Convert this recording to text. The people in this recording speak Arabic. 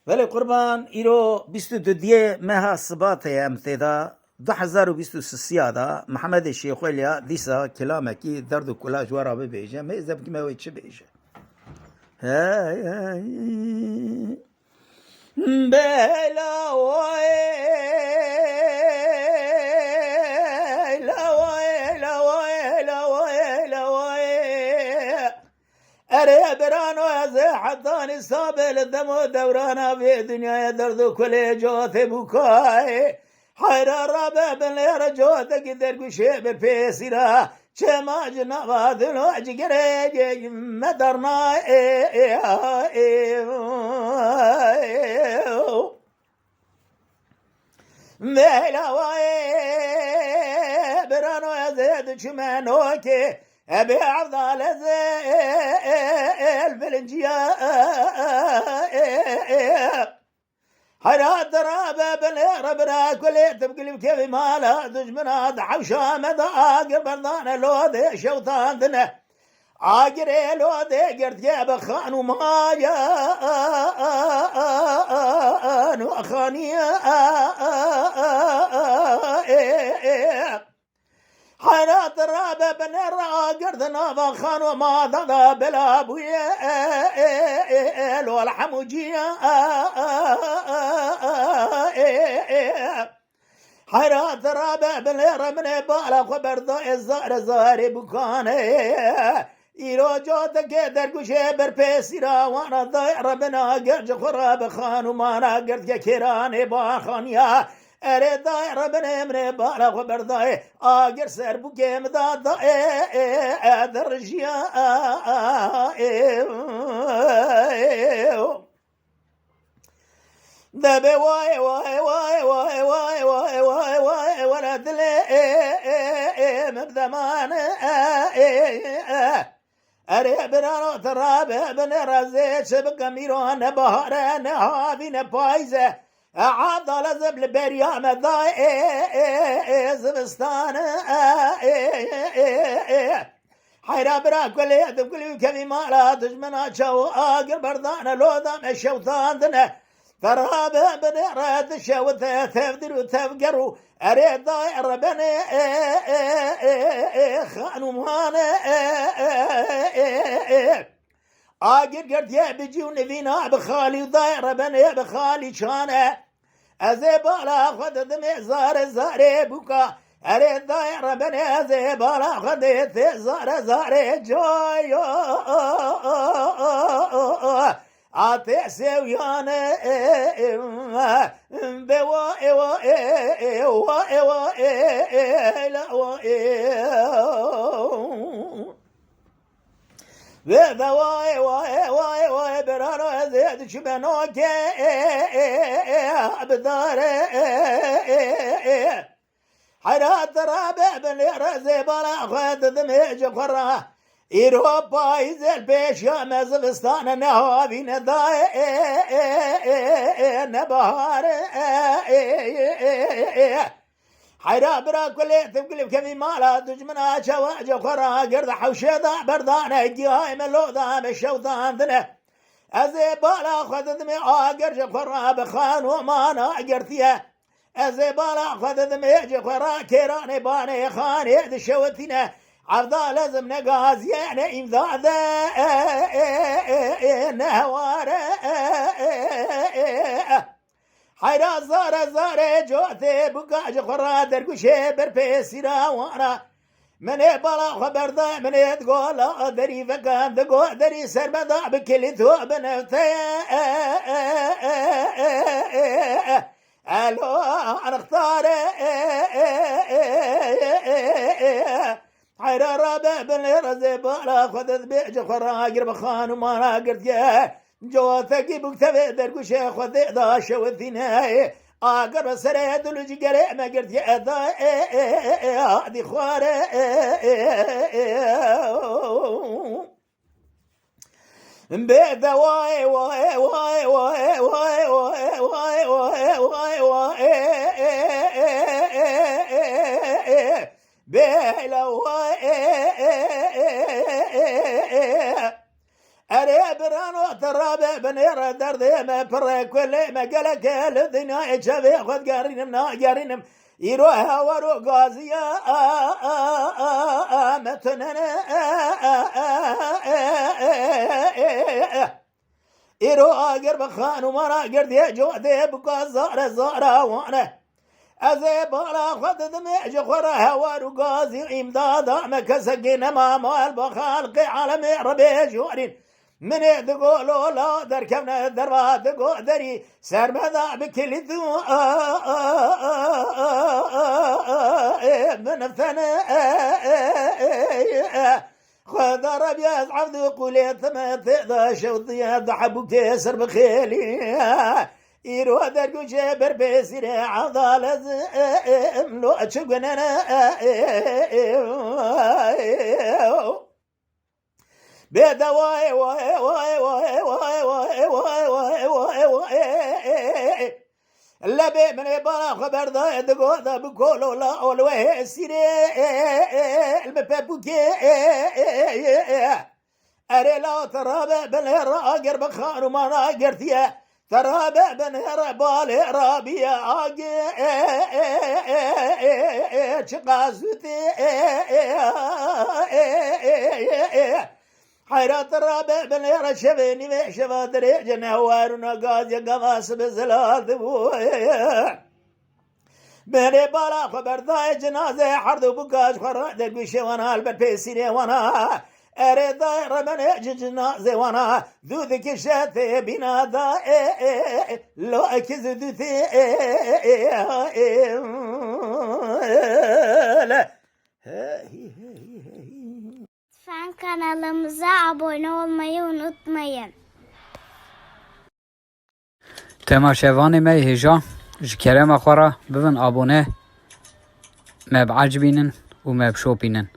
ولی قربان ایرو 22 ماه صبات امتدا 2023 دا محمد شیخ ولیا دیسا کلامکی درد و کلاج ورا ببیجه ما اذا بکی ما وی چه بیجه بلا أري برانو أزي حطاني صابل الدمو دورانا في دنيا درد كل جوث بكاي حير الرابع باللير جوث قدر قشي بالفيسرة شما جنابا دلو جقريج مدرنا ميلا واي برانو أزي شمانوكي أبي عضال زيل بالانجياء حرات رابع بالغير بنا كل تبقلب كيف مالا دجمنا دحوشا مدى آقر بردانا لو دي شوطان دنا آقر لو دي قرد جاب خانو مايا وخانيا حيرات الرابع بن قردنا فخان وما ضغى بلا بويل والحموجية حيرات الرابع بن من بالا خبر الزار زاري بكاني إيرو جوتك درقشي بربيسيرا وانا ضير بنا قرج خراب خان وما قرد كيراني باخانيا أري داير بني من بالا خبر داي آقر سر بكيم دا داي درجيا دبي واي واي واي واي واي واي واي واي ولد لي من زمان أري برانو ترابي بن رزي شبك ميرون بهارن هافين بايزة عضل زبل بريام ضاي زبستان حيرا برا كل يد كل كمي مالا دجمنا شو آقر بردان لو دام الشوطان دنا فراب بن راد شوت تفدر وتفقروا أريد ضاير بني خانو مانا آقر قرد يا بجون فينا بخالي ضاير بني بخالي شانه أزي بالا خد دمي زار زاري بوكا أريد ضاير بني أزي بالا خد زار زاري جوي عطي سويانا بواي واي واي واي لا واي واي برانو زيد شبنوك بدار حيرات رابع بالرزي بلا خد دميج قرا إيروبا يزل بيشا مزبستان نهابي نداي نبهار حيرا برا كل تبقلب كمي مالا دجمنا شواج قرا قرد حوشيدا بردانا جيهاي ملودا بشوطان دنه أزي بالا خد دمي آقر قرا بخان ومانا قرتيه أزي بالا خد دمي قرا كيراني باني خاني دشوتنا عرضا لازم نقاز يعني إمداد نهوار حيرا زار جوثي بقاج قرا درقشي بربيسيرا وانا من بالا خبر دا من تقول دري فكان تقول دري سربدا بكل ثوب نفتي الو انا اختار حيرا رابع بالرزي بالا خذت بيج خرا قرب خان وما قرت يا جوثك بكتب درقشي خذ دا شوثيناي قرب سريد الجقري ما قرت يا دا هادي خواري بيت واي واي واي واي واي واي واي واي واي بيلا واي أري برانو ترابع بنير دردي ما برا كل ما قالك الدنيا شافي خد قارنم ناقارنم يروها ورو غازيا متننا يروها قرب خان ومرا قردي جودي بقى زارة وانا أزيب على خد دمج خورها ورو غازي امدادا مكسقين ما مال بخالقي على معربي جورين من تقولوا لا دركبنا الدربة تقول دري سر مذا بكل ذو من ثنا خذ ربي أصعب قولي ثم تقضى شوطي ضحبو كسر بخيلي إيرو دركو شبر بسير عضال لو أشقنا بيدا واي واي واي واي واي واي واي واي واي واي اللبي من يبارا خبر دا دقو دا بكولو لا أولوه سيري المبابوكي أري لا ترابع بالهرا قرب خانو مانا قرتيا ترابع بالهرا بالهرابيا آقي شقازوتي حيرات الرابع بالهرا شفيني شفادري جنهوارنا قاد يقماس بزلال ذبوه بني بالا خبر داي جنازة حرد بقاش خرا دقو شوانا البربيسيني وانا أريد داي ربنا جنازة وانا ذو ذكي شاتي بنا داي لو أكز ذوثي Lütfen kanalımıza abone olmayı unutmayın. تماشاواني مي هجا جكرم أخورا ببن أبونه ما بعجبينن وما بشوبينن